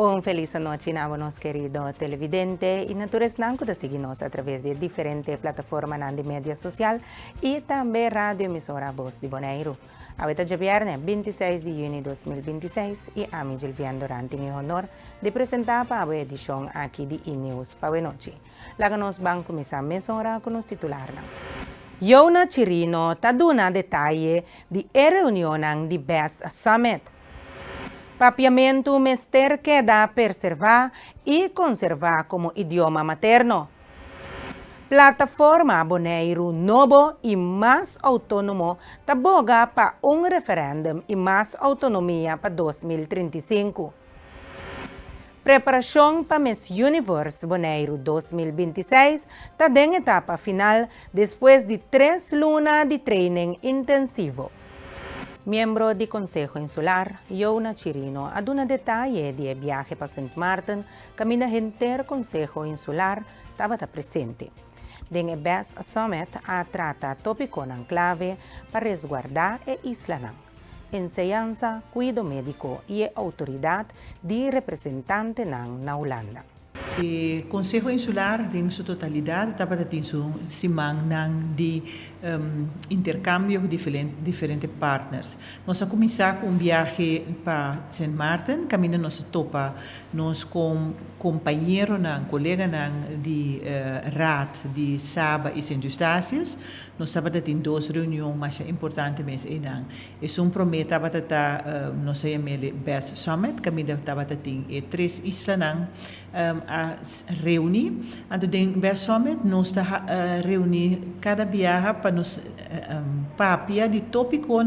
Un feliz noche, buenos querido televidente y naturales nanco de seguirnos a través de diferentes plataformas de media social y también radio emisora Voz de Bonaire. Ahorita es viernes 26 de junio de 2026 y a mí Gilvian Durante en honor de presentar para la edición aquí de E-News para noche. La que nos van a comenzar mesora con los titulares. Yona Chirino ta duna detalhe de reunião de BES Summit. Papiamento mester queda preservar e conservar como idioma materno. Plataforma Bonaire novo e mais autônomo taboga para referendum e mais autonomia para 2035. Preparação para Miss Universe Bonaire 2026 está em etapa final depois de 3 lunas de training intensivo. Miembro do Conselho Insular, Yona Chirino, a dar detalhe de viaje para St. Martin, camina inter Conselho Insular, estava presente. Den BES Summit a trata tópico clave para resguardar a isla. Enseñanza, cuidado médico e autoridade de representante na Holanda. O Conselho Insular, em sua totalidade, estava tendo simang de intercâmbio com diferentes partners. Nós a começar com viagem para St. Martin, caminho nós topa nós com companheiro colega de Raad de Saba e Sint Eustatius. Nós estava tendo 2 reuniões mais importantes mesmo é prometa para nós chamamos BES Summit, caminho estava tendo 3 islas a reunir. Então, em BES Summit, nós reunir cada viagem para nos papia de tópico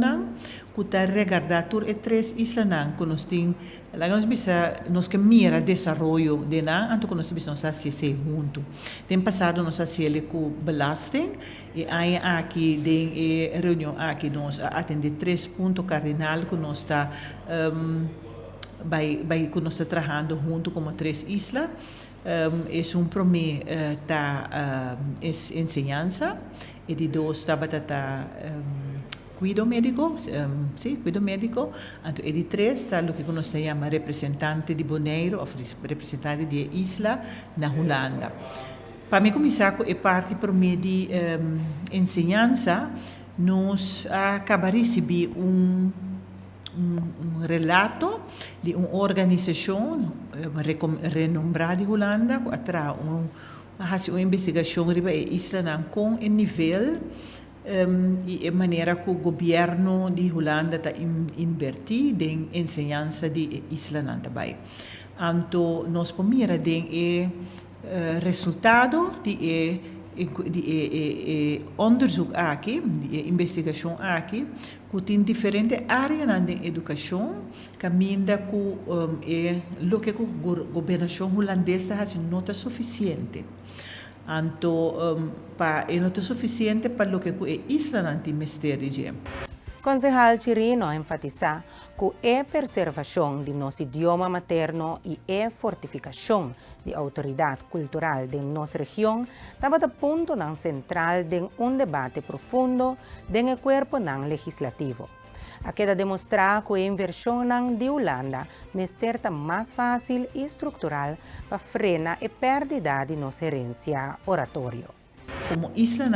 que está regardado por 3 islas que nós temos. Lá nós bisa nós que mira desenvolvimento de então nós bisa nós se junto. Tem passado nós se com belasting e aí aqui de reunião aqui nós atende 3 pontos cardinal que nós está que nós está trabalhando junto como 3 islas. É primeiro enseñanza e de 2 cuidado médico, cuidado médico. E de 3 está o que nós chamamos representante de Bonaire ou representante de isla na Holanda. Para mim começar com a parte primeiro de enseñanza, nós acabamos de receber relato de uma organização renombrada de Holanda que atrai uma investigação sobre a isla com o nível e a maneira que o governo de Holanda está invertindo em enseñança de isla também. Então, nós podemos ver o resultado de onderzoek aqui, de investigação aqui, que tem diferentes áreas na educação, caminha com o que a governação holandesa não está suficiente. Então, não está suficiente para o que a isla não tem mistério. Concejal Chirino enfatiza que a preservação de nosso idioma materno e a fortificação da autoridade cultural de nossa região estava a ponto central de debate profundo no corpo legislativo. A queda demonstrar que a inversão de Holanda está mais fácil e estrutural para frenar a perda de nossa herência oratória. Como isla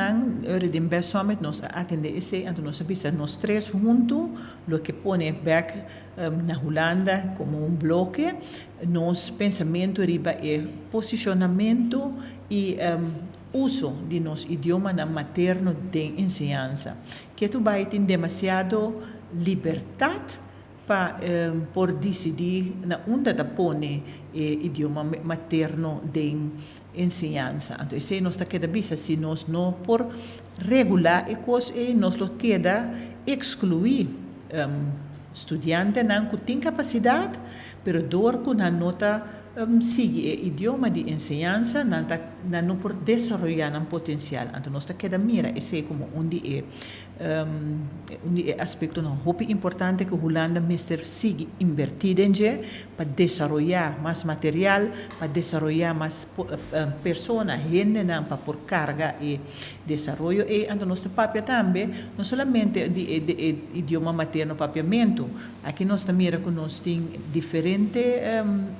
de BES Summit nos atende então nós sabemos nós 3 juntos lo que pone back na Holanda como bloque nos pensamento riba e posicionamento e uso de nosso idioma materno de enseñanza que tu vai ter demasiado liberdade para por decidir na onde da pone idioma materno de enseñanza. Então, se nós está queda bisa se nós não por regular e coisa nós lo queda excluir estudante não que tem capacidade, pero dor que não nota sigue o idioma de enseñanza, não por desarrollar um potencial. Então, nós queda mira esse como onde é aspecto não muito importante que a Holanda mister sigue invertir em para desenvolver mais material, para desenvolver mais pessoas, gente para por carga e desenvolvimento. E então nós papel também, não somente de idioma materno papiamento, aqui nós também mira que nós temos diferente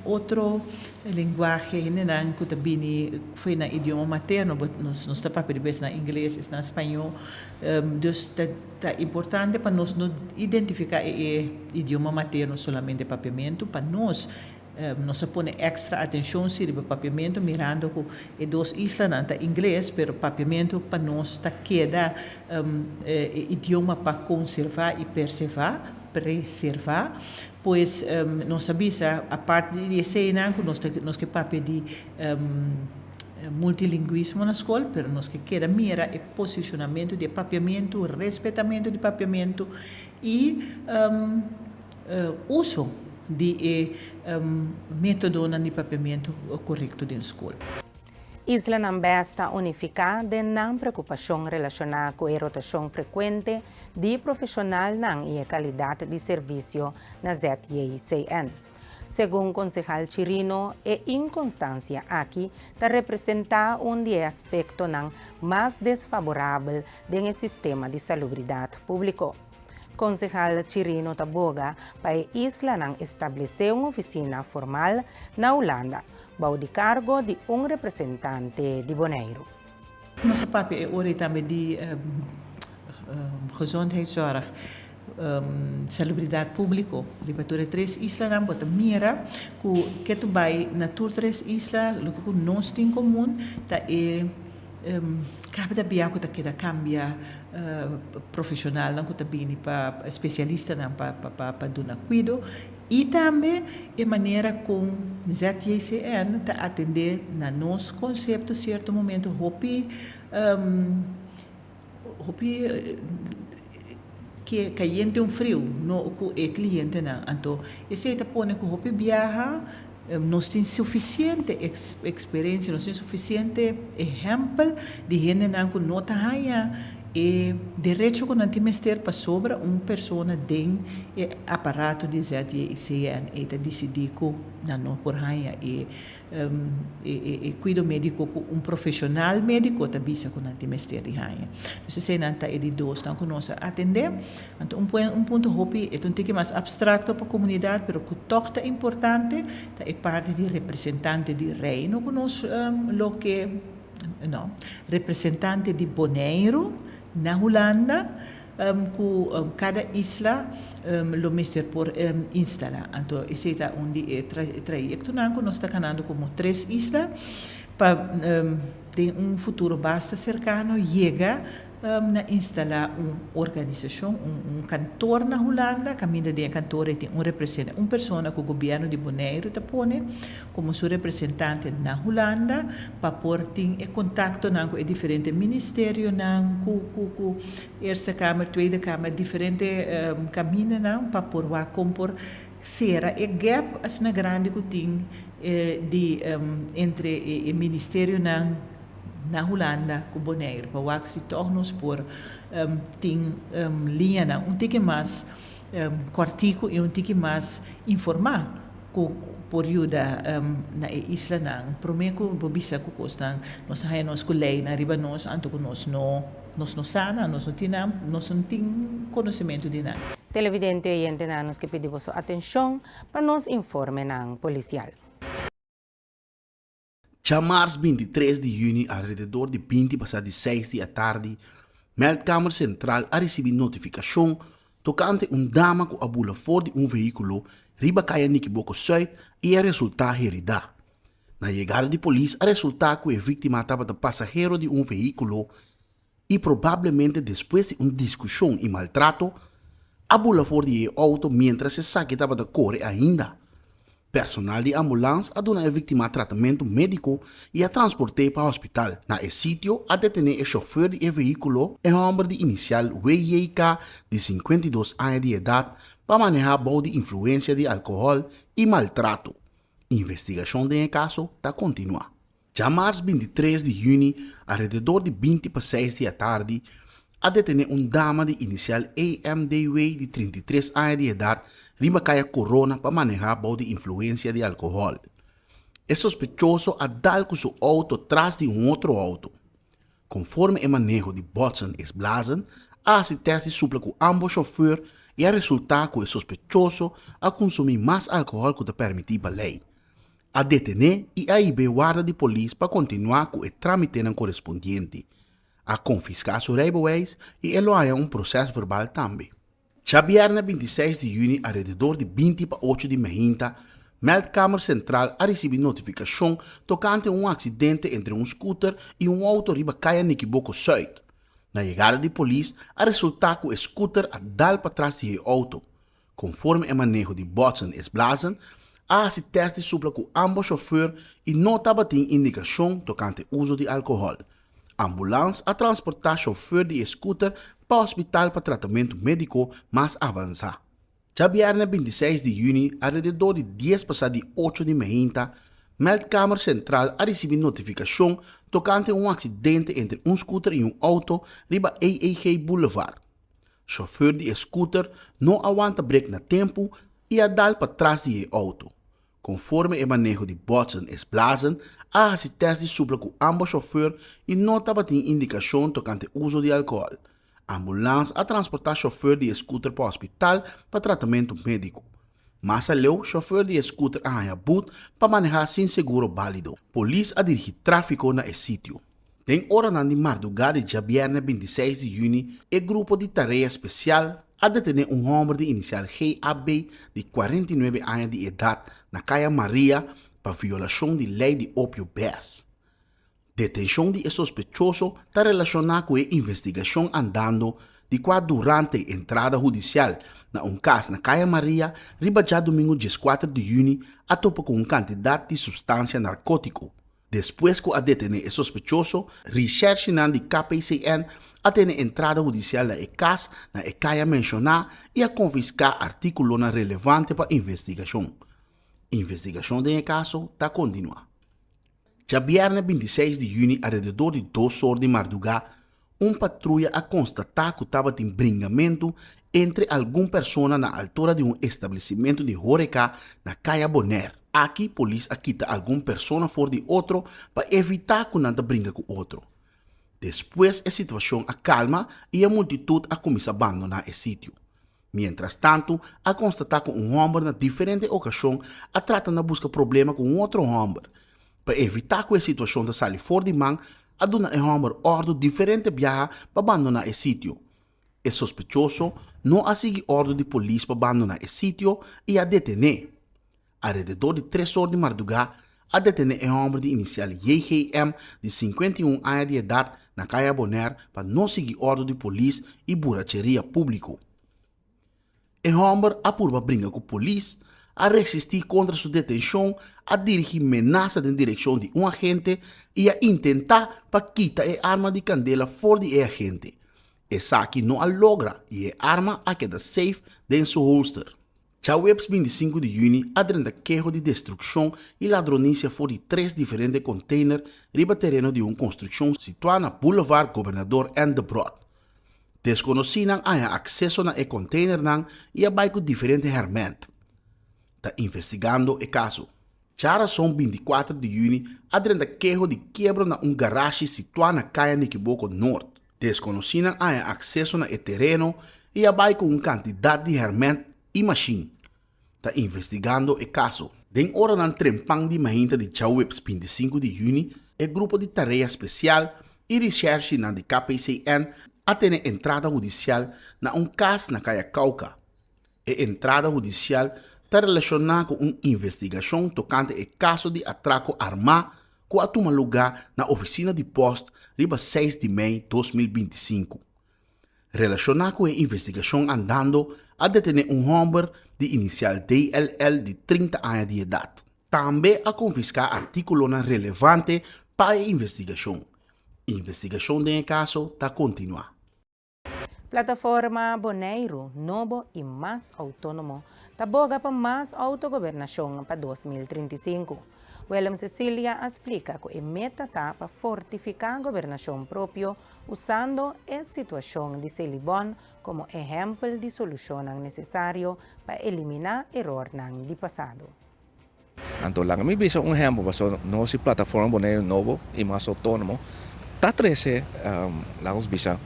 outro linguagem, que também foi na idioma materno, nós está papel na inglês, na espanhol, dus é importante para nós não identificar o idioma materno somente papiamento, para nós nós põe extra atenção sobre o papiamento, mirando que duas islas em inglês, mas o papiamento para nós está queda idioma para conservar e preservar, pois nós sabemos a parte de cena que nós que papel de multilinguismo na escola, mas nós que queda mira o posicionamento de papiamento, o respeitamento de papiamento e uso de método de papiamento correto da escola. Isla Nambesta unificada na preocupação relacionada com a rotação frequente de profissional e a qualidade de serviço na ZYCN. Segundo o concejal Chirino, a inconstância aqui está representa de aspecto mais desfavorável do sistema de salubridade público. Concejal Chirino taboga para a isla estabelecer uma oficina formal na Holanda, bajo de cargo de representante de Bonaire. Nosso papel é hora também de gezondheidszorg, salubridade pública. De para 3 islas não bota mira que tu vai na 3 islas, o que nós tem comum tá cada biaco tá queda cambia profissional não que tá bem para especialista não para dar cuidado e também a maneira como ZYCN tá atender na nosso conceito certo momento hopi que caiente frio no com o cliente não então esse tá põe que hopi viaja nós temos suficiente experiência, nós temos suficiente exemplo de gente que não está e direito que não temos ter para sobre uma pessoa dentro do aparato de ZYCN e está decidido não por aí e cuido médico com profissional médico também que não temos ter de aí. Então se não está de dois então que nós atender então um ponto hopi é um pouco mais abstrato para a comunidade, mas que toch é importante é parte de representante de reino que nós representante de Bonaire na Holanda, cada isla lo mister por instalar. Então, esse é onde trajecto que nós está ganhando como 3 islas para ter futuro bastante cercano chega na instalar uma organização, cantor na Holanda, caminho de cantor tem representante, uma pessoa que o governo de Bonaire está põe como seu representante na Holanda para pôr ter contato com o diferente ministério com Eerste Kamer, Tweede Kamer, diferente caminho para pôr lá compor será e gap as na grande que tem entre o ministério na Holanda com Bonaire, para que se torne por tem linha um pouco mais cortico e um pouco mais informar por ajuda na isla não, prometo que bobisa que costa nós aí nós colei na riba nós anto que nós não sana, nós não tem conhecimento de nada. Televidente e oyente nanos que pedimos atenção para nos informe ng policial. Já março 23 de junho, alrededor de 20 passar de 6 da tarde, Meldkamer Central a receber notificação tocante dama que abula fora de veículo riba caia Nikiboko Zuid e a resultar herida. Na chegada de polícia, a resultar que a vítima estava de passageiro de veículo e provavelmente depois de discussão e maltrato, abula fora de auto mientras se saque estava de correr ainda. Personal de ambulância aduna a vítima tratamento médico e a transportei para o hospital. Na sítio, a detener o chofer de veículo e homem de inicial WYK de 52 anos de idade para manejar baú de influência de álcool e maltrato. Investigação do caso está continua. Já março 23 de junho, ao redor de 20 para 6 da tarde, a detener dama de inicial AMDW de 33 anos de idade, ribacaia corona para manejar bajo de influência de álcool. É sospechoso a dar com seu auto atrás de outro auto. Conforme o manejo de botsen es blazen, a assistência supla com ambos chauffeur e a resultar que é sospechoso a consumir mais álcool que te permitir a lei. A detener e a ir guarda de polícia para continuar com o trâmite correspondente. A confiscar seu rijbewijs e eloiar processo verbal também. Já viernes 26 de junho, ao redor de 20 para 8 de meia, Meldkamer Central a receber notificação tocante acidente entre scooter e auto riba Caia Niquiboko Zuid. Na chegada de polícia, a resultar que o scooter a dar para trás de auto. Conforme o manejo de botsen es blazen, a assistência supla com ambos chauffeur e não estava tendo indicação tocante uso de álcool. Ambulância a transportar chauffeur de scooter para o hospital para tratamento médico mais avançado. Já viernes 26 de junho, ao redor de 10 para de 8 de meia, Meldkamer Central a receber notificação tocante acidente entre scooter e auto riba AAG Boulevard. Chauffeur de scooter não aguenta break na tempo e a dar para trás de auto. Conforme o manejo de botsen es blazen, a assistência supla com ambos chauffeur e não estava tendo indicação tocante uso de álcool. Ambulância a transportar chauffeur de scooter para o hospital para tratamento médico. Mas além, chauffeur de scooter a ganhar boot para manejar sem seguro válido. Polícia a dirigir tráfico na sítio. Tem hora na madrugada de viernes 26 de junho, o grupo de tarefa especial a detener homem de inicial GAB de 49 anos de idade na Caia Maria para violação de lei de ópio BES. Detenção de sospechoso está relacionada com a investigação andando de qual durante a entrada judicial na caso na Caia Maria, riba já domingo 14 de junho, a topa com quantidade de substância narcótica. Depois que a detener sospechoso, recherche de KPCN a ter entrada judicial na caso na Caia mencionada e a confiscar artículos relevantes para a investigação. Investigação do caso está continua. Já viernes 26 de junho, ao redor de 2 horas de madrugada, patrulha a constatar que estava em brincamento entre alguma pessoa na altura de estabelecimento de Horeca na Caia Bonaire. Aqui, a polícia quita alguma pessoa fora de outro para evitar que nada brinque com outro. Depois, a situação acalma e a multitud a começa a abandonar o sítio. Mientras tanto, a constatar que homem na diferente ocasião a trata de buscar problema com outro homem. Para evitar que a situação da saia fora de mão, a dona homem ordem diferente viajar para abandonar o sítio. O sospechoso não a seguir ordem de polícia para abandonar o sítio e a detener. Ao redor de 3 horas de madrugada, a detener homem de inicial JGM de 51 anos de idade na Caia Bonaire para não seguir ordem de polícia e borracheria público. O homem apurva brinca com a polícia, a resistir contra sua detenção, a dirigir ameaça em direção de agente e a tentar para quitar a arma de candela fora de agente. Essa aqui não a logra e a arma a queda safe dentro seu holster. Já o 25 de junho, a queijo de destruição e ladronícia fora de 3 diferentes containers riba terreno de construção situada na Boulevard Governador and the Broad. Desconhecidos há acesso na container e a bairro diferente hermente. Está investigando o caso. Já são 24 de junho, a queijo de quebra na garagem situado na Caia Niquiboko Norte. Desconhecidos há acesso na terreno e a bairro com quantidade de hermente e machine. Está investigando o caso. Den hora na trempang de mahinta de Chauweps 25 de junho, o grupo de tarefa especial e recherche na de KPCN a ter entrada judicial na caso na Caia Cauca. A entrada judicial está relacionada com uma investigação tocante o caso de atraco armado que a tomar lugar na oficina de posto riba 6 de maio de 2025. Relacionado com a investigação andando a detener homem de inicial DLL de 30 anos de idade. Também a confiscar artículos relevantes para a investigação. A investigação do caso está continua. Plataforma Bonaire, novo e mais autônomo, taboga para mais autogovernação para 2035. William Cecilia explica que a meta está para fortificar a governação própria usando a situação de Celibon como exemplo de solução necessário para eliminar erros do passado. Então, lang mi bisa un ejemplo, baso no si plataforma Bonaire novo e mais autônomo, tá 13 lang bisa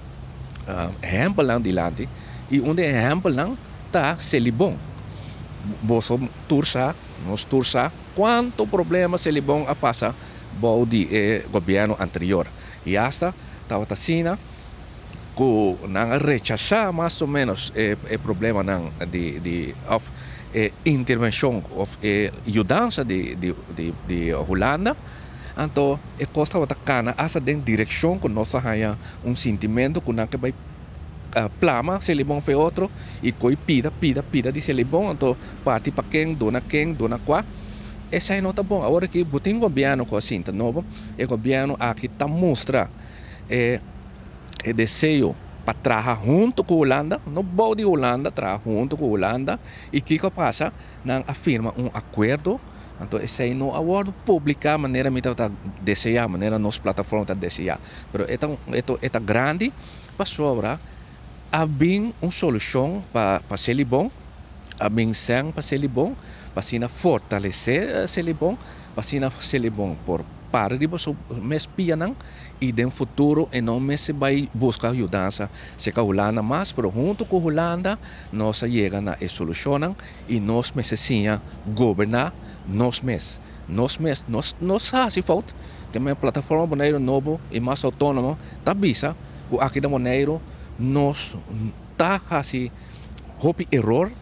exemplo lang dilante e onde exemplo lang tá Celibon. Boso tursa, nos tursa quanto problema Celibon a passa bo di governo anterior. E hasta tava tasina ko nang rechazar mais ou menos problema nang of intervenção of ajudança de Holanda. Então, costa wata kana asa den direção que nós haya sentimento que não que vai plama Celibon fe outro e coi pida de Celibon. Então, parte para quem dona qua. Essa é nota bom. Agora que botem governo com assim, novo, o governo aqui tá mostra desejo para trabalhar junto com a Holanda, no bom de Holanda, trabalhar junto com a Holanda, e que passa, não afirma acordo. Então, esse aí não acordo publicar maneira que está desejar, maneira nossa plataforma está desejar. Mas é grande para sobrar, abrir uma solução para Celibon, abrir sem para Celibon, para fortalecer Celibon, para Celibon por para de você mes pianang e no futuro e não mes vai buscar ajuda se a Holanda mas pero junto com a Holanda nós chega na solução e nós necessitamos governar nós faz falta que a plataforma Bonaire novo e mais autônomo tá bisa que aqui da Bonaire nós tá assim houve erro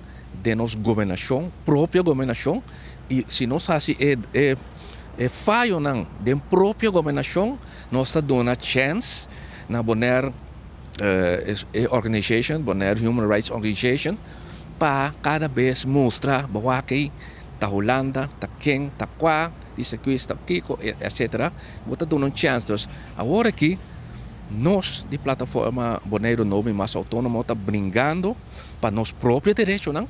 de nossa governação própria governação e se nós assim falho da própria governação, nós damos a chance na Bonaire Organization, Bonaire Human Rights Organization, para cada vez mostrar que a Holanda, a quem, a qua, isso aqui, está aqui, etc. Vou dar uma chance. Então, agora aqui, nós, de plataforma Bonaire Novo e mais autônomo, estamos brincando para nosso próprio direito, não?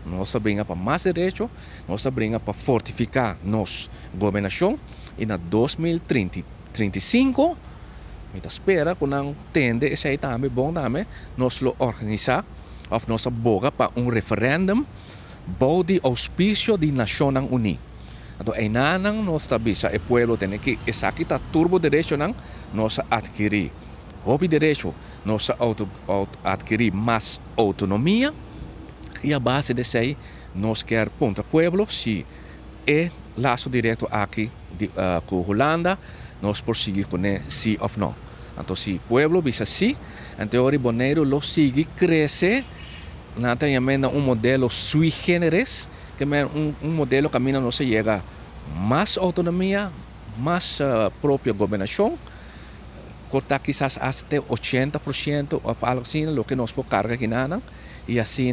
Nós brinca para mais direito, nós brinca para fortificar nossa governação e na 2035, nós espera que não tende esse aí também bom também, nós lo organizar, ou nós boga para referendum, de auspício de Nações Unidas. Então, aí não nós bisa o povo tem que essa aqui tá turbo direito não, nós adquirir, houve direito, nós adquirir mais autonomia. E a base desse aí, nós queremos para o povo, se é laço direto aqui com a Holanda, nós prosseguir com sim ou não. Então, se o povo diz sim, então o Bonaire lo sigue crescer, nós temos modelo sui generis, que é modelo que não se chega mais autonomia, mais própria governação, cortar quizás até 80% ou algo assim, o que nós podemos carregar aqui, e assim,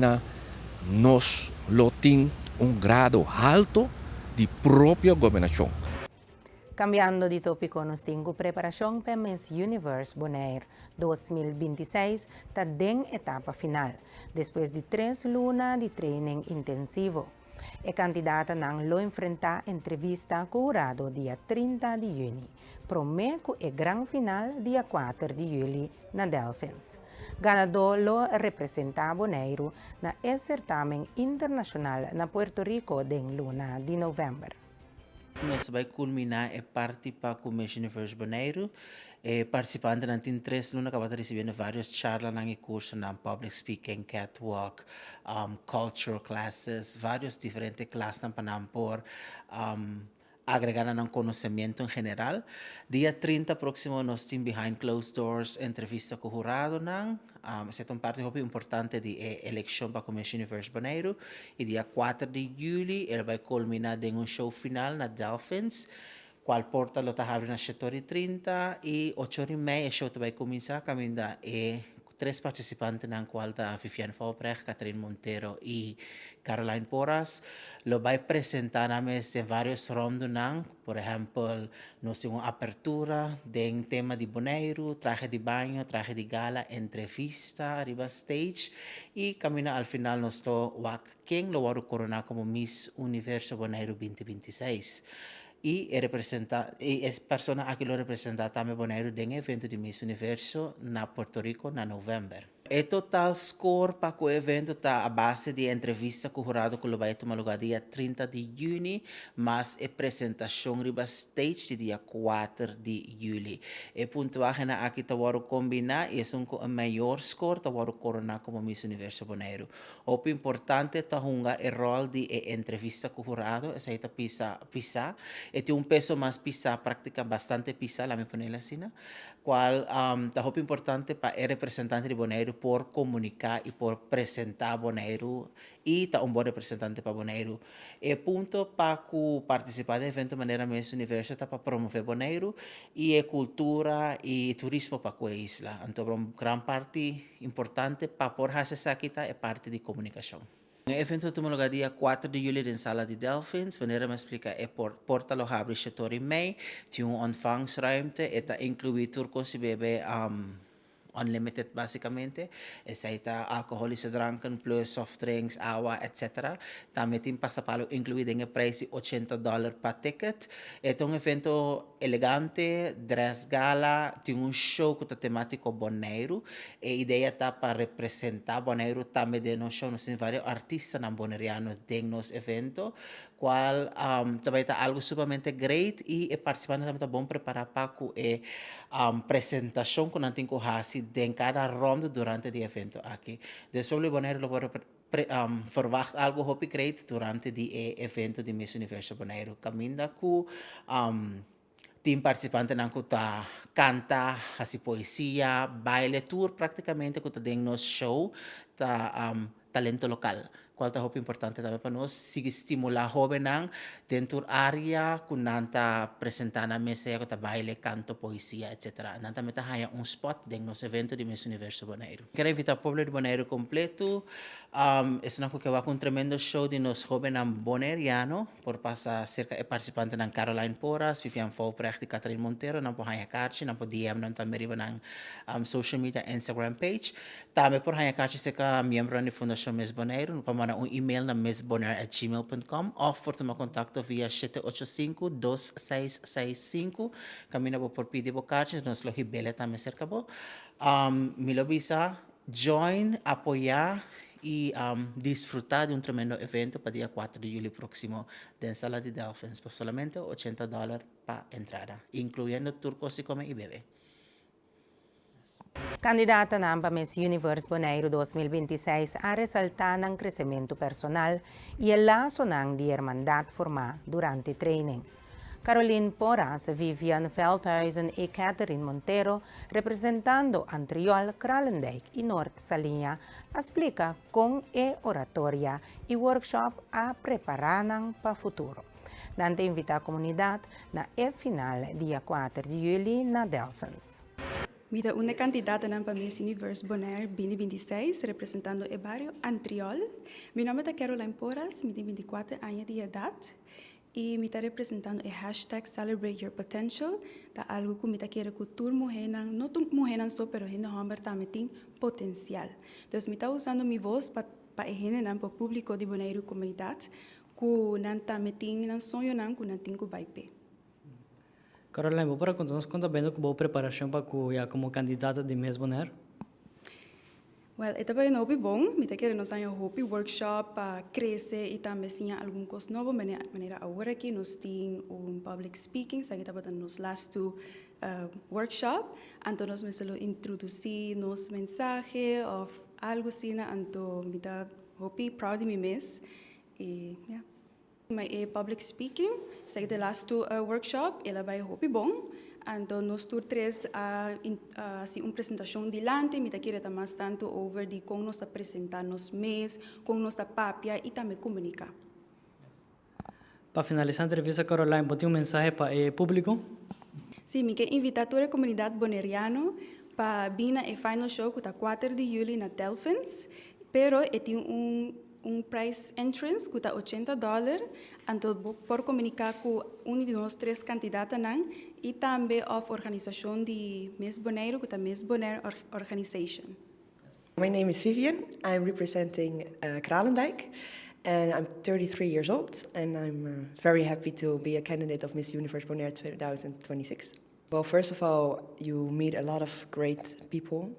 nós temos grado alto de própria governação. Cambiando de tópico, nos temos preparação para Miss Universe Bonaire 2026, está em etapa final, depois de 3 lunas de treino intensivo. A candidata não lo enfrenta entrevista com o jurado dia 30 de junho, promete a grande final dia 4 de julho na Delfins. Ganador lo representa Bonaire na certamen internacional na Puerto Rico em luna de novembro. Nós vai culminar a parte para o Miss Universe Bonaire. Participante não tem 3 lunas que vai recebendo vários charlas no curso na public speaking, catwalk, cultural classes, vários diferentes classes para por agregar um conhecimento em geral. Dia 30 próximo nós temos behind closed doors entrevista com o jurado. Essa é uma parte importante da eleição para o Miss Universe Bonaire. E dia 4 de julho ele vai culminar em show final na Delfins. Qual porta lo está abrindo às 7h30 e 8h30 o show vai começar a caminhar tres participantes en cual está Vivian Volprecht, Catherine Montero y Caroline Porras. Lo va a presentar a mes de varios rondos, por ejemplo, nos una apertura de un tema de Bonaire, traje de baño, traje de gala, entrevista arriba stage y camina al final nos lo quien lo va a coronar como Miss Universo Bonaire 2026. Y es persona a que lo representa también Bonaire en evento de Miss Universo na Puerto Rico na novembro. El total score para o evento está a base de entrevista com o jurado que vai tomar lugar dia 30 de junho, mas a apresentação riba stage de dia 4 de julho. A puntuagem aqui está a combinar e é maior score está a coronar como Miss Universo Bonaire. O importante está o rol de entrevista com o jurado, essa aí está pisar, e tem peso mais pisar, prática bastante pisar, lá me ponela assim, qual está importante para o representante de Bonaire por comunicar e por apresentar Bonaire e está bom representante para Bonaire. E ponto para participar do evento de maneira Miss Universo está para promover Bonaire e a cultura e turismo para a isla. Então, uma grande parte importante para por essa aqui é parte de comunicação. O evento tem lugar dia 4 de julho em Sala de Delphins. Wanneer me explica é Porta Lohabri Chateau May, tem ontvangstruimte, está incluído turcos e bebê unlimited basicamente. Essa está alcoholische dranken plus soft drinks, agua, etc. Também tem passapalo incluído em preço $80 para ticket. É um evento elegante, dress gala, tem show com temático Bonaire. A ideia está para representar Bonaire também de nos show, nós temos vários artistas bonaireanos dentro do evento, qual também está algo supermente great e o participante também está bom preparar para a apresentação que nós temos em cada ronda durante o evento aqui. Depois o Bonaire verwacht algo hopi great durante o evento de Miss Universo Bonaire. Caminda com team participante não está canta, assim poesia, baile tour praticamente que está dentro do show, tá talento local. Qual é o importante também para nós, se estimular jovens dentro da área, com nanta apresentar na mesa, que baile, canto, poesia, etc. Nanta meta haya spot dentro do evento de Miss Universo Bonaire. Quero invitar o povo de Bonaire completo. É que vai com um tremendo show de nos jovens bonaireanos, por passar cerca de participantes na Caroline Porras, Vivian Volprecht e Catherine Montero, não por haya carte, não por DM, não também riba na social media, Instagram page. Também por haya carte, cerca membro da Fundação Miss Bonaire, não para um e-mail na missbonaire@gmail.com ou por tomar contato via 785-2665. Camina por pedir bocarte, nós lo hibele também cerca bo. Me lo visa, join, apoiar e desfrutar de um tremendo evento para dia 4 de julho próximo na Sala de Delphins por solamente $80 para entrada, incluyendo turcos e come e bebê. Candidata para Miss Universe Bonaire 2026 a resaltar ng crescimento personal e el lazo ng di hermandad formado durante training. Caroline Porras, Vivian Veldhuizen y Catherine Montero, representando Antriol, Kralendijk y North Salinha, explica con oratoria y workshop a preparar para futuro. Dante invita a comunidad na final dia 4 de julho na Delphins. Mira, una candidata para Miss Universe Bonaire 2026, representando el barrio Antriol. Mi nombre es Caroline Porras, me tenho 24 anos de idade e me está representando o hashtag Celebrate Your Potential. Tá algo que me está querendo que toda mulher, não toda mulher só, mas a mulher também tem potencial. Então, me está usando minha voz para o público de Bonaire comunidade, que não também tem sonho, que não tem que vai pé. Caroline, vou para contar-nos quanto bem que boa preparação para como candidata de Miss Bonaire? Well, ito ba yung bom? Mita kaya nos ang hopi workshop para crescer e também sim algum coisa novo maneira agora aqui nós tem public speaking, sa kita ba nos last two workshop, anto nos meselo introduzir nos mensaje of algo assim na anto mita hopi proud de mi miss e yeah. May public speaking, sa kita last two workshop, ela ba hopi bom. Então, nós três assim uma apresentação dilante, me queria mais tanto over de como nós apresentar nos mês, como nós papia e também comunicar. Para finalizar a entrevista, Caroline, bote mensagem para o público? Sim, me quero invitar toda a comunidade bonaireana pa bina e final show kuta 4 de julho na Delphins, pero tem price entrance kuta $80, então por comunicar com de nós três candidatos nan e também a organização de Miss Bonaire kuta Miss Bonaire Organization. My name is Vivian. I'm representing Kralendijk, and I'm 33 years old, and I'm very happy to be a candidate of Miss Universe Bonaire 2026. Well, first of all, you meet a lot of great people,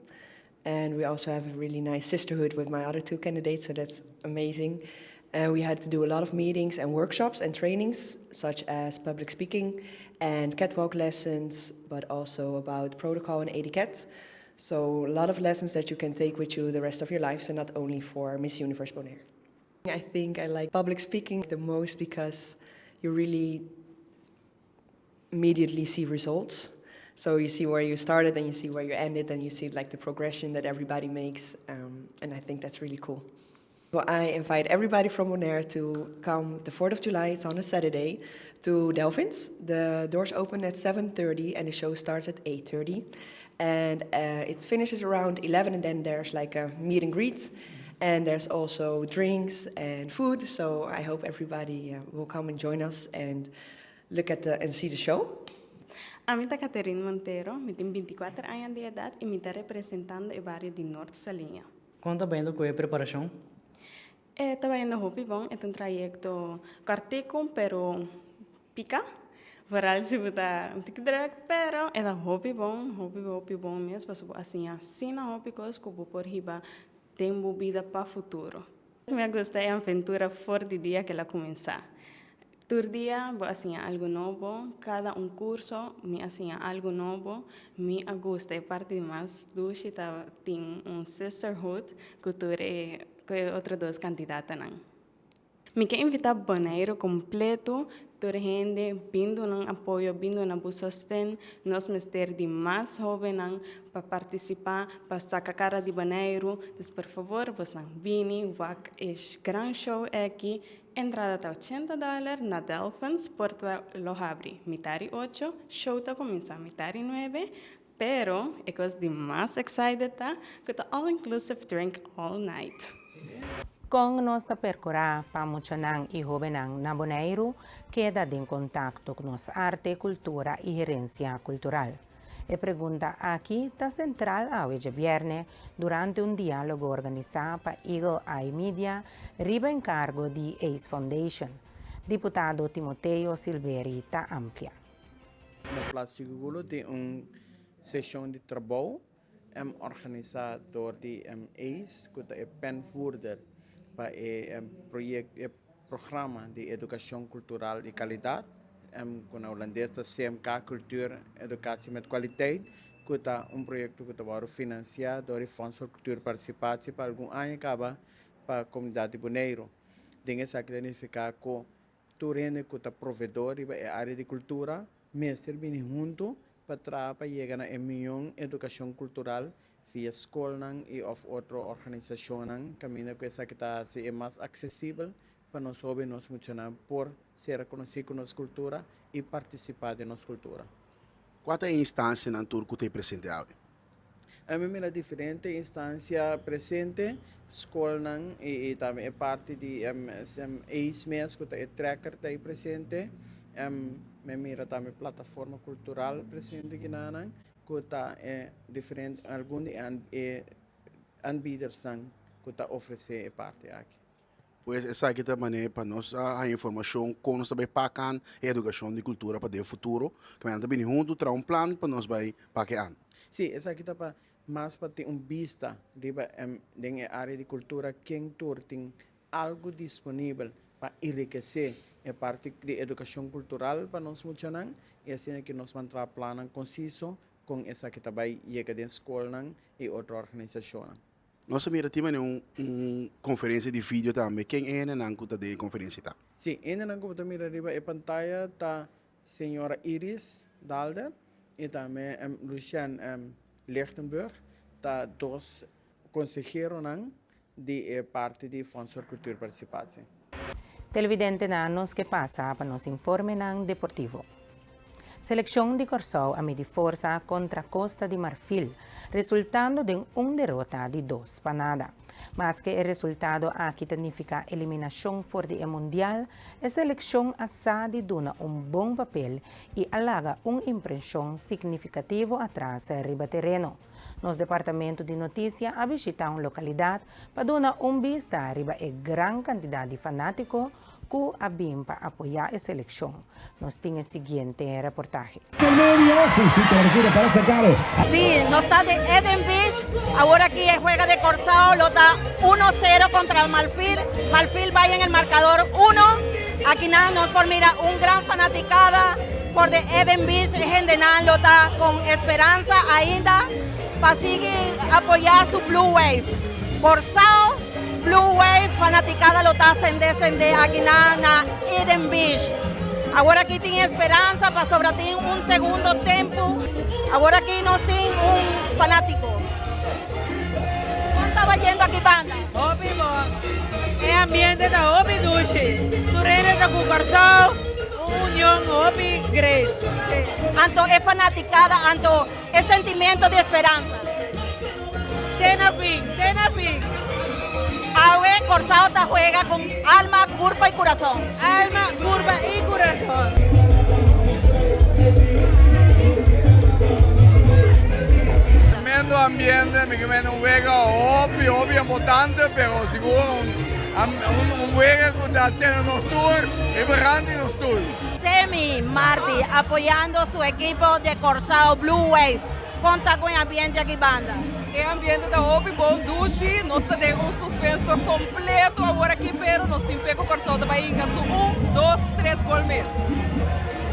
and we also have a really nice sisterhood with my other two candidates, so that's amazing. We had to do a lot of meetings and workshops and trainings, such as public speaking and catwalk lessons, but also about protocol and etiquette. So a lot of lessons that you can take with you the rest of your life, so not only for Miss Universe Bonaire. I think I like public speaking the most because you really immediately see results. So you see where you started and you see where you ended and you see like the progression that everybody makes, and I think that's really cool. So I invite everybody from Bonaire to come the 4th of July, it's on a Saturday, to Delphins. The doors open at 7:30 and the show starts at 8:30. And it finishes around 11, and then there's like a meet and greet, and there's also drinks and food. So I hope everybody will come and join us and look at and see the show. A mí está Caterina Montero, me tenho 24 anos de idade e me está representando o bairro de Norte Salinha. Conta bem com a preparação. Estava indo muito bom, é um trajeto cortico, pero pica. Varal se botar um tique drag, pero é da hobby bom mesmo, porque assim na hobby coisa que vou por riba tem vida para futuro. Me gusta a aventura fora de dia que ela começar. Todo dia, assim, algo novo, cada curso, me assim, algo novo, me gusta. É parte mais do que tem sisterhood, que outras duas candidatas não. Me quer invitar Bonaire completo, toda gente vindo um apoio, vindo na sustento, nós mestre de mais jovens para participar, para sacar cara de Bonaire. Então, por favor, vocês não vêm, este grande show aqui, entrada está $80 na Delphins, porta lo abre metade 8, show está começar metade 9, pero é coisa de mais excited tá, que tá all inclusive drink all night. Com nossa percorrer para Muchanang e Jovenang na Bonaire, queda em contato com nossa arte, cultura e herência cultural. A pergunta aqui está central hoje viernes durante diálogo organizado para Eagle Eye Media, riba encargo de ACE Foundation. Deputado Timoteo Silveri está amplia. Na Plaza Segulo tem sessão de trabalho organizada por ACE, que é penvoerder para o programa de educação cultural de qualidade, com a holandesa CMK Cultuur Educatie met Kwaliteit, que é projeto que está financiado por o Fundo de Cultura e Participação para algum ano para a comunidade de Bonaire. Tem que identificar que todo mundo que é provedor da área de cultura, mestre bem junto para chegar a milhão de educação cultural via escola e outra organização, caminho que essa que está é mais acessível para nós jovens nós funcionar por ser reconhecido com nossa cultura e participar de nossa cultura. Qual é a instância na tour que tem presente hoje? A mim é diferente instância presente, escola e também é parte de ACE que é tracker está presente, me mira também plataforma cultural presente que não que está diferente alguns anbieders que está oferecer parte aqui. Pois essa aqui também é para nós a informação como nós também pagam a educação de cultura para o futuro, que nós também junto terá plano para nós vai pagar. Sim, essa aqui está para mais para ter vista de a área de cultura quem tem algo disponível para enriquecer a parte de educação cultural para nós funcionar e assim é que nós vamos ter plano conciso com essa que também chega da escola e outra organização. Nós também temos uma conferência de vídeo também. Quem é na conta de conferência? Sim, na conta mira riba a pantalla está senhora Iris Dalder e também Lucian Lichtenberg, tá dois conselheiros de parte de Fundo de Cultura e Participação. Televidente nanos que passa para nos informe deportivo. Selección de Corsao a medir força contra Costa de Marfil, resultando de derrota de 2-0. Mas que el resultado aquí significa eliminación fuera del Mundial, la selección así dona un buen papel y halaga una impresión significativa atrás del terreno. Nos departamento de noticias ha visitado una localidad para dar vista arriba a gran cantidad de fanáticos que habían para apoyar la selección. Nos tiene el siguiente reportaje. Sí, no está de Eden Beach, ahora aquí juega de Corsao, lo está 1-0 contra Marfil. Marfil va en el marcador 1. Aquí nada nos por mira un gran fanaticada por de Eden Beach, gente nada lo está con esperanza ainda para seguir apoyar su Blue Wave. Corsao, Blue Wave, fanaticada lo está ascender aquí na Eden Beach. Ahora aquí tiene esperanza para sobre ti un segundo tiempo. Ahora aquí nos tiene un fanático. ¿Cómo estaba yendo aquí banda? Hopi mo. El ambiente está hopi dulce. Turene está con Corsao. Unión hopi grace. Anto es fanaticada, anto es sentimiento de esperanza. Tenapin. Awe Corsao te juega con alma, curva y corazón. Alma, curva y corazón. Tremendo ambiente, mi un juego obvio, importante, pero seguro un juego que tiene nos tour y grande nos tour. Semi Marti apoyando su equipo de Corsao Blue Wave. Conta com o ambiente aqui, banda. O ambiente da Hopi bom, duche, nós temos suspenso completo agora aqui, pero nós temos que Corsao da Bahia, 1, 2, 3 gol mesmo.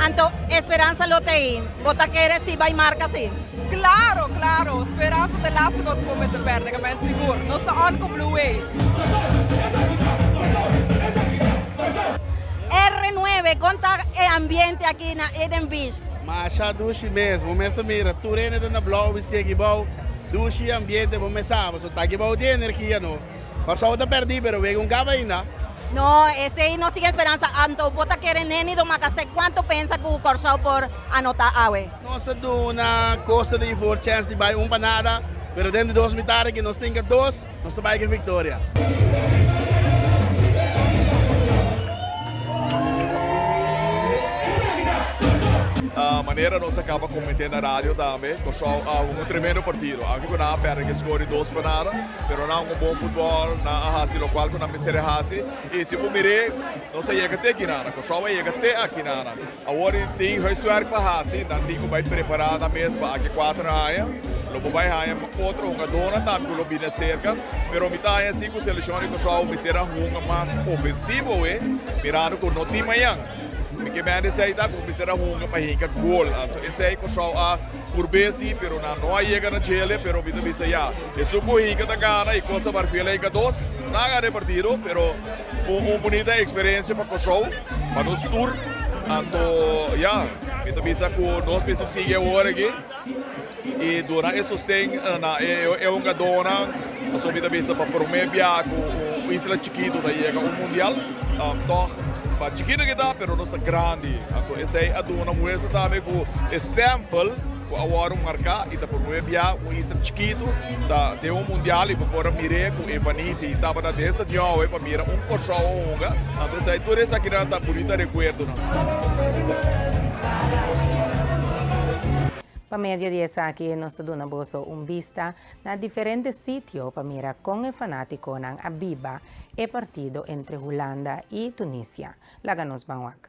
Anto, esperança lo tem. Bota querer se vai marca sim. Claro, esperança de laatste nós podemos perder, que é seguro. Nós estamos on com Blue Wave. R9, conta o ambiente aqui na Eden Beach. Mas a duche mesmo, mas mira, turene da blauw e segue bom, duche ambiente, vamos sábado, só tá aqui bom de energia não. Corsao da perdi, pero vem gava ainda. No, ese ahí no tiene esperanza. Anto, bota querer neni do macacé. ¿Cuánto piensa que o Corsao por anotar awe? Nossa duna costa de for chance de vai para nada, pero dentro de 2 metades que nós temos 2, nós vai que vitória. A maneira nós acaba comentando na rádio também, Corsao um tremendo partido. Aqui com a perna que score 2-0, pero não bom futebol na Hasi, lo qual com a mistério Hasi. E se eu mirei, não sei que até aqui nada, Corsao é que até aqui nada. Agora tem o suor para Hasi, não tem como vai preparar na mesma aqui 4 anos. Lo vai haia outro uma dona tá com o bina cerca, pero mitad é 5 seleções que Corsao mistério mais ofensivo mirando com no time amanhã. Porque me anda sair da competição runga para hinca gol. Então esse aí Corsao a por besi, pero não aí chega na gele, pero vida bisa ya. Isso por hinca da gana e Costa Marfil aí que 2, nada de partido, pero bonita experiência para Corsao, para nos tour. Então ya, vida bisa com nós bisa sigue agora aqui. E durante esse sustém é uma dona, a sua vida bisa para promover com o Isla Chiquito da chega o mundial, então para chiquito que dá, pero não está grande. Então esse aí é uma muestra também com stempel, com agora marca e tá por meio o Isla Chiquito, tá tem mundial e por mirar com Evanite e tá para dessa dia para mirar Corsao onga. Então esse aí tudo isso aqui tá bonita recuerdo. Para medio de esa aquí nos dona boso vista na diferentes sitios para mirar con el fanático ng Abiba el partido entre Holanda y Tunisia. Laganos Bangwak.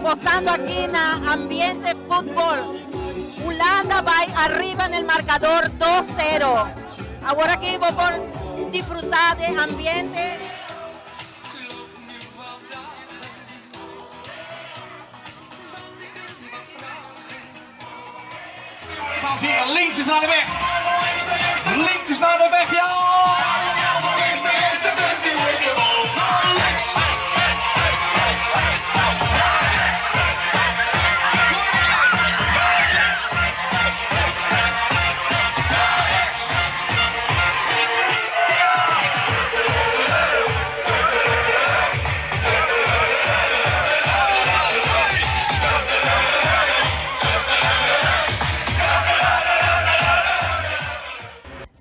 Gozando aquí en ambiente fútbol. Holanda va arriba en el marcador 2-0. Ahora aquí voy por disfrutar de ambiente. dames en heren. Links is naar de weg. Links is naar de weg, ja!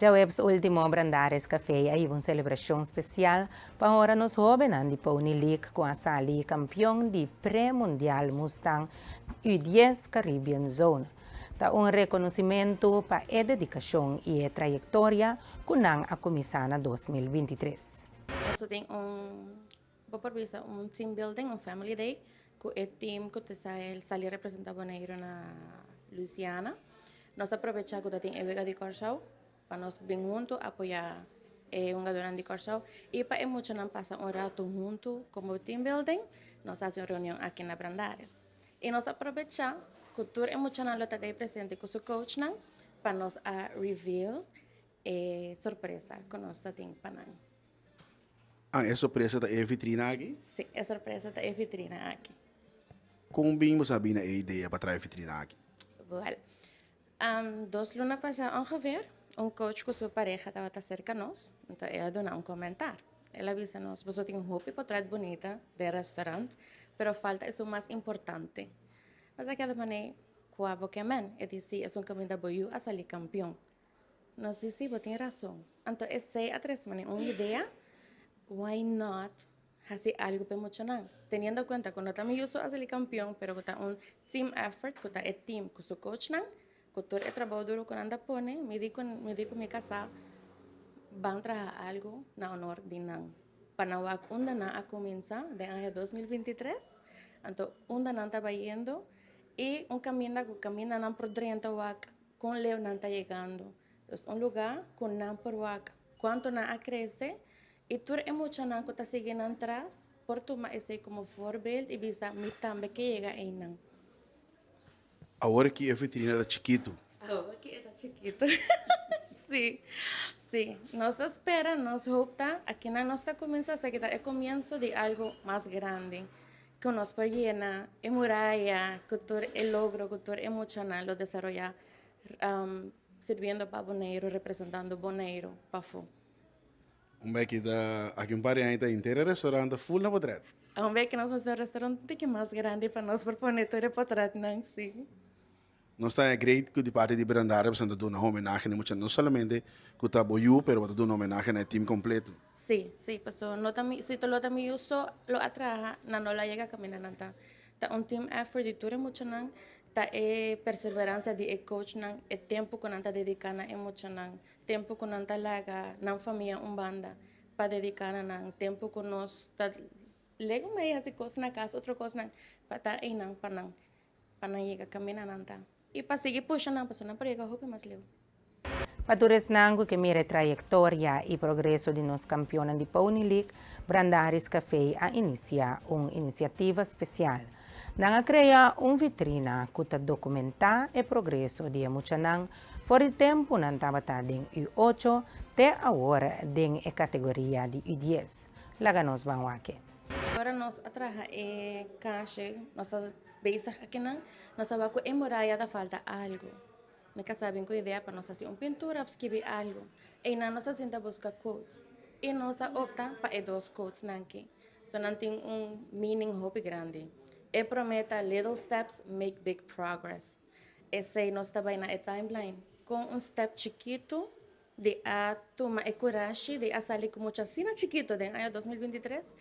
Já webs último Brandares Café aí uma celebração especial para hora nos jovens de Pony League com a Sali campeão de pré-mundial Mustang U10 Caribbean Zone. Tá reconhecimento para a dedicação e a trajetória com a Comissana 2023. Nós temos team building, family day, com o time que sali representar Bonaire na Luisiana. Nós aproveitamos que tem evento de Corsau para nós bem juntos apoiar um jogador de Corsau e para emocionar passar rato junto como team building. Nós fazemos reunião aqui na Brandares e nós aproveitamos que o emocional está presente com o coach para nós reveal surpresa que nós temos para nós. É surpresa da vitrina aqui? Sim, é surpresa da vitrina aqui. Como bem você sabe a ideia para trazer a vitrina aqui? Well, 2 lunas passadas ongeveer, coach com sua pareja estava cerca de nós, então ela deu comentário. Ela disse nós, você tem hobby para trazer bonita de restaurante, pero falta isso mais importante. Mas aquela maneira, qual que é disse, é caminho da boiú a sair campeão. Nós disse, você tem razão. Então, essa é uma ideia. Why not fazer algo para emocionar? Teniendo en cuenta que no también yo soy el campeón, pero que está un team effort, que está el team, que su coach, que todo el trabajo duro que anda pone, me digo mi casa, van a trabajar algo na honor de nan. Para no a comenzar de año 2023, entonces una está yendo y un camino que camina por dentro con Leo está llegando. Es un lugar con nan por cuánto na crece. E tudo emocional que está seguindo atrás, por tomar esse como voorbeeld e bisa me também que chega aí não. Agora que a vitrina está chiquito. Agora que está chiquito. Sim. Nós espera, nós hopa, aqui na nossa começa a que é o começo de algo mais grande. Que nós por llenar, é muralha, que todo é logro, que todo emocional lo desarrollar, servindo para Bonaire, representando Bonaire para fora. Aqui parente inteiro restaurante full na portrait. Que nós temos um restaurante que é mais grande para nós propor todo o portrait, não sim. Nós está great que de parte de Brandares para dar uma homenagem não somente que está boiú, pero para dar uma homenagem ao time completo. Sim, porque não também se todo também uso lo atraja, não la llega a caminar nada. Tá team effort de todo emocional, tá perseverança de coach nang, tempo que nanta dedicana emocional. Tempo que nanta laga na família banda para dedicar nang tempo que nós tá lego meio assim coisa na casa outra coisa nang para tá aí nang para chegar caminhar nanta e para seguir puxando para não pegar roupa mais leu. Fatores nango que mire trajetória e progresso de nos campeões de Pony League, Brandares Café a iniciar uma iniciativa especial. Nanga crea vitrina que documenta o progresso de emocional por o tempo não estava em U8 até agora em a categoria de U10. Laga nós vamos aqui. Agora nós atraja caixa, nós basic aqui não, nós estava com muralha da falta algo. Nunca sabem com ideia para nós fazer pintura, escrever algo. E não nós tenta buscar codes. E nós opta para 2 codes aqui. So não tem meaning hobby grande. E prometa little steps make big progress. Esse nós está na timeline com step chiquito de a tomar coragem de a sair com muita cena chiquito de ano 2023.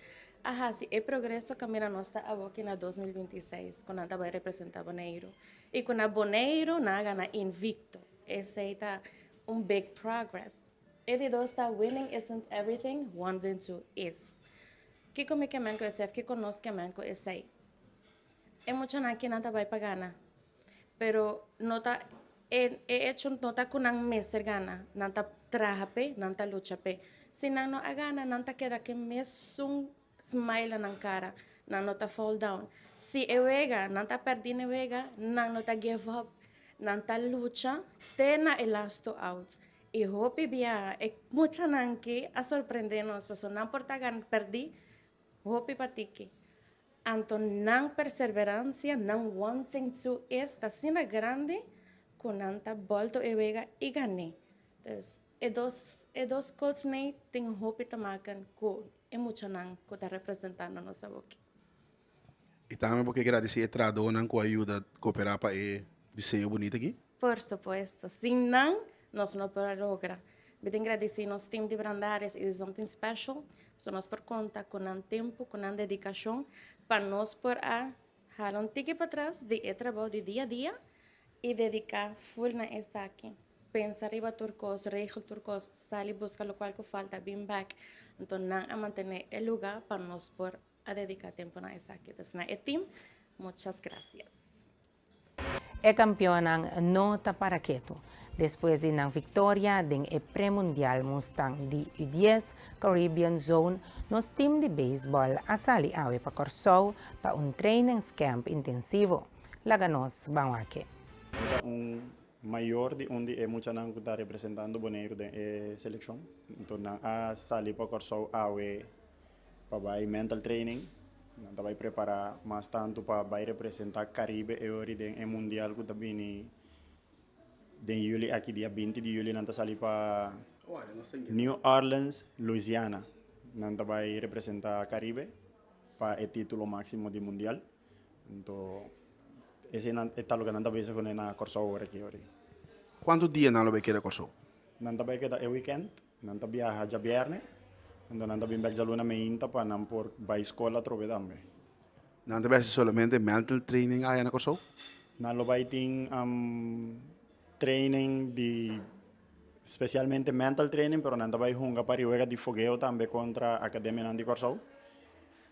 Se o progresso caminha nossa aqui na 2026 quando anda vai representar Bonaire e quando a Bonaire naga na invicto. Esse está big progress. E de dois está winning isn't everything, one and two is. Que como que manco esse, que conosco que manco esse. É muito na que nada vai pagar na, pero nota hecho nota con un meser gana, nanta trajape, nanta luchape. Si no gana, nanta queda que mes un smile en cara, nanta fall down. Si vega, nanta perdi vega, nanta give up, nanta lucha tena elasto out. E hope bia e mucha nanki a sorprendernos, porque não porta gan perdi, hope patiki. Anto não perseverança, não wanting to esta sina grande, com anta volto e vega e gane. Então, dos coisas nem tem hope tamakan ko e mucha nang ko ta representando nossa boca. E também porque agradecer a Tradona com a ajuda de cooperar para o desenho bonito aqui. Por supuesto, sin não, nós não podemos lograr. Eu tenho que agradecer nosso time de Brandares e de Something Special, so nós por conta com um tempo, com uma dedicação, para nós por a dar tique para trás de trabalho de dia a dia e dedicar full na essa aqui. Pensar riba turcos, regel turcos, salir buscar lo cual que falta, being back. Então, não a manter o lugar para nós por a dedicar tempo na essa aqui. Então, na team, muchas gracias. É campeão nota para quieto. Depois de uma vitória em pré-mundial Mustang de U10 Caribbean Zone, nos time de beisebol a sali awe para Corsou para training camp intensivo. Laganos Banwake. Maior de onde é muito não que está representando Bonaire de seleção. Então, a sali para Corsou awe para mental training. Não vai preparar mais tanto para vai representar Caribe e ori den mundial que também den julho aqui dia 20 de julho não tá sali para New Orleans, Louisiana. Não vai representar Caribe para o título máximo de mundial. Então esse é tal que não tá vendo com na Corsou aqui ori. Quantos dias não vai querer Corsou? Não tá vai quedar weekend, não tá viaja já viernes. Então, não está bem bem luna meinta para não por vai escola trove também. Não está solamente mental training aí na Corsou? Não lo vai ter training de especialmente mental training, pero não está vai junga para jogar de fogueo também contra a academia de Corsou.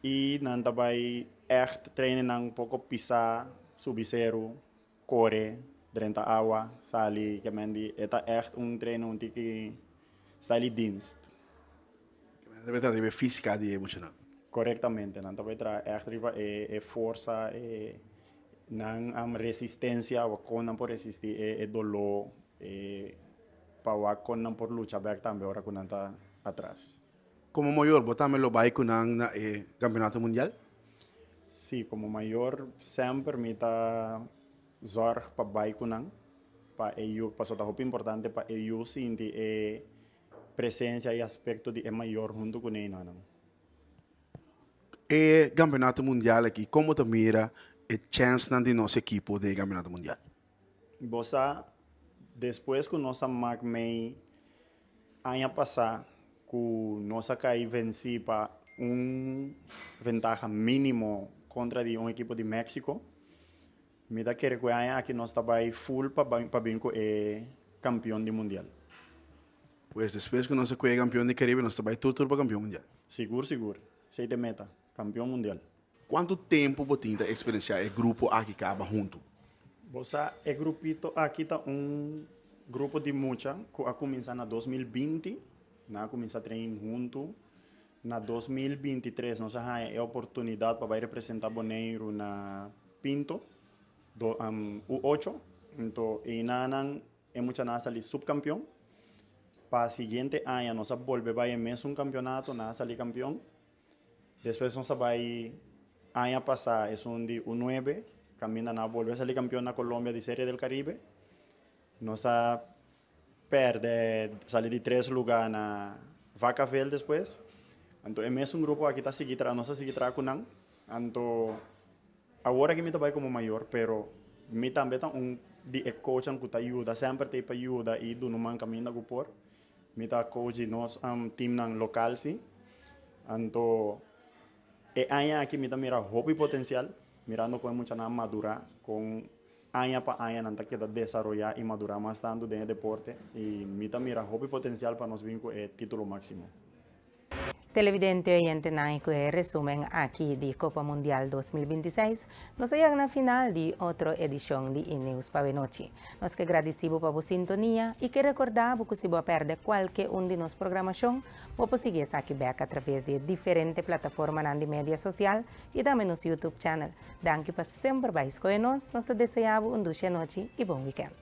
E não está vai echt training um pouco pisar, subir correr, dentro da água, sali que mendi, eta echt treino que está ali dienst. Deve ter a física de emocional. Corretamente, não deve ter a força, não resistência, ou com não por resistir, dolor, para com não por lutar back também, ora com não está atrás. Como maior, botamos o bike na campeonato mundial? Sim, como maior, sempre me está zorg para bike não, para eu, para só tá importante para eu sentir presença e aspecto de maior junto com ele. E campeonato mundial aqui, como tu mira a chance de nosso equipo de campeonato mundial? Bossa, depois que nossa magmei ano passado, que nossa cai venci para ventaja mínimo contra de equipo de México, me dá que reconhecer que nós estamos full para vir com campeão do mundial. Pues depois que nós somos campeão de Caribe, nós estamos tudo para campeão mundial. Seguro. Sei de meta, campeão mundial. Quanto tempo você tem experienciar o grupo aqui que acaba junto? Você é grupito aqui tá grupo de mucha que a começar na 2020, na começar a treinar junto. Na 2023 nós temos a oportunidade para representar Bonaire na Pinto, U8. Então, e na é mucha nasa ali subcampeão. Para o seguinte ano, nós volvemos a mesmo campeonato, nós saímos campeão. Depois, nós vamos, ano passado, é de U9, caminha na volver a sair campeão na Colômbia de Série do Caribe. Nós perde, saímos de 3 lugares na Vacaville depois. Então, é mesmo grupo aqui está seguindo, nós seguimos com não. Então, agora que me trabalho como maior, pero me também tá de coach que ajuda, sempre tem para ajuda e do não caminho que por. Me tá coach nós time nang local sim. Então é aqui me tá mira hobby potencial, mirando com muita na madura, com ano para ano não tá que desenvolver e madurar mais tanto dentro do deporte e me tá mira hobby potencial para nós vir com o título máximo. Televidente oyente naiko resumen aqui de Copa Mundial 2026. Nos ayang na final de outra edição de Inews Pavenochi. Nós que agradecemos para a sintonia e que recordamos que se você perde qualquer de nossa programação, você seguir aqui back através de diferentes plataformas de mídia social e também no YouTube channel. Danke para sempre estar com nós. Nós desejamos doce noite e bom weekend.